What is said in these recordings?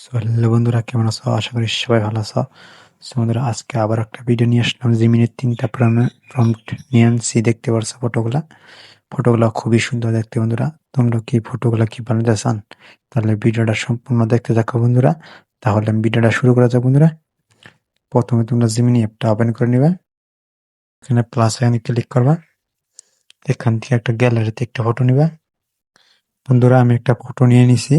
So hello বন্ধুরা, কেমন আছো? আশা করি সবাই ভালো আছো। সো বন্ধুরা, আজকে আবার একটা ভিডিও নিয়ে আসলাম। জিমিনের 3টা প্রম্পট নিয়ে আনছি। দেখতে পারছো ফটোগুলা খুবই সুন্দর দেখতে বন্ধুরা। তোমরা কি ফটোগুলা কি বানাতে চান? তাহলে ভিডিওটা সম্পূর্ণ দেখতে থাকো বন্ধুরা। তাহলে আমি ভিডিওটা শুরু করা যাক বন্ধুরা। প্রথমে তোমরা জিমিনি অ্যাপটা ওপেন করে নিবে। এখানে প্লাস আইকনে ক্লিক করবা। এখান থেকে একটা গ্যালারিতে একটা ফটো নিবা। বন্ধুরা, আমি একটা ফটো নিয়ে নিছি।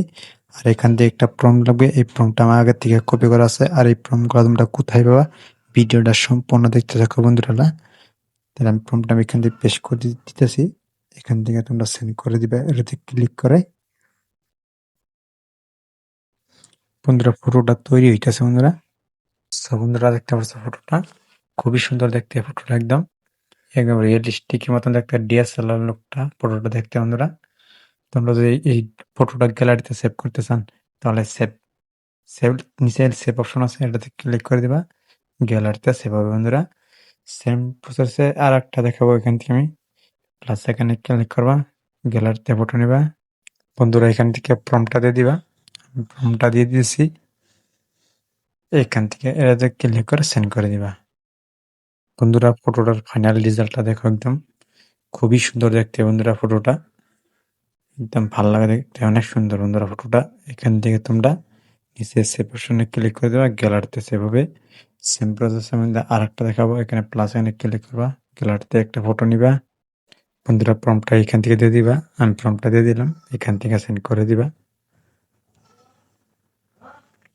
আর এখান থেকে একটা প্রম্পট লাগবে। এই প্রম্পটটা আমার আগের থেকে কপি করা আছে। আর এই প্রম্পটগুলো তোমরা কোথায় পাবা? ভিডিওটা সম্পূর্ণ দেখতে থাকো বন্ধুরা। তাহলে আমি প্রম্পটটা আমি এখান থেকে পেস্ট করে দিতেছি। এখান থেকে তোমরা সেন্ড করে দিবে এটাতে ক্লিক করে। বন্ধুরা, ফটোটা তৈরি হইতেছে বন্ধুরা। সো বন্ধুরা, দেখতে পাচ্ছ ফটোটা খুবই সুন্দর দেখতে। ফটোটা একদম একদম রিয়েলিস্টিকের মতন দেখতে। ডিএসএলআর লোকটা ফটোটা দেখতে বন্ধুরা। তোমরা যদি এই ফটোটা গ্যালারিতে সেভ করতে চান, তাহলে সেভ সেভ নিচে সেভ অপশন আছে, এটাতে ক্লিক করে দিবা। গ্যালারিতে সেভ হবে বন্ধুরা। সেম প্রসেসে আর একটা দেখাবো। এখান থেকে আমি প্লাস এখানে ক্লিক করবা, গ্যালারিতে ফটো নিবা। বন্ধুরা, এখান থেকে প্রম্পটটা দিয়ে দিবা। প্রম্পটটা দিয়ে দিয়েছি। এখান থেকে এটাতে ক্লিক করে সেন্ড করে দিবা। বন্ধুরা, ফটোটার ফাইনাল রেজাল্টটা দেখো। একদম খুবই সুন্দর দেখতে বন্ধুরা। ফটোটা একদম ভালো লাগে দেখতে, অনেক সুন্দর বন্ধুরা ফটোটা। এখান থেকে তোমরা নিচে সেভ অপশনে ক্লিক করে দেবা, গ্যালারিতে সেভ হবে। সেম প্রসেসের মধ্যে আর একটা দেখাবো। এখানে প্লাস এখানে ক্লিক করবা, গ্যালারিতে একটা ফটো নিবা। বন্ধুরা, প্রম্পটটা এখান থেকে দিয়ে দিবা। আমি প্রম্পটটা দিয়ে দিলাম, এখান থেকে সেন্ড করে দিবা।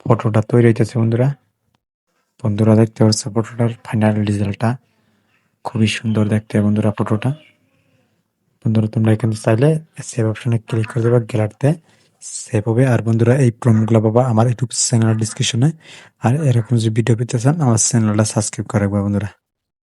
ফটোটা তৈরি হইতেছে বন্ধুরা। বন্ধুরা, দেখতে পাচ্ছ ফটোটার ফাইনাল রেজাল্টটা খুবই সুন্দর দেখতে বন্ধুরা ফটোটা। বন্ধুরা, তোমরা এখানে চাইলে সেভ অপশনে ক্লিক করে দেবা, গ্যালারিতে সেভ হবে। আর বন্ধুরা, এই প্রম্পটগুলো পাবা আমার ইউটিউব চ্যানেলের ডিসক্রিপশনে। আর এরকম যদি ভিডিও পেতে চান, আমার চ্যানেলটা সাবস্ক্রাইব করে রাখবা বন্ধুরা।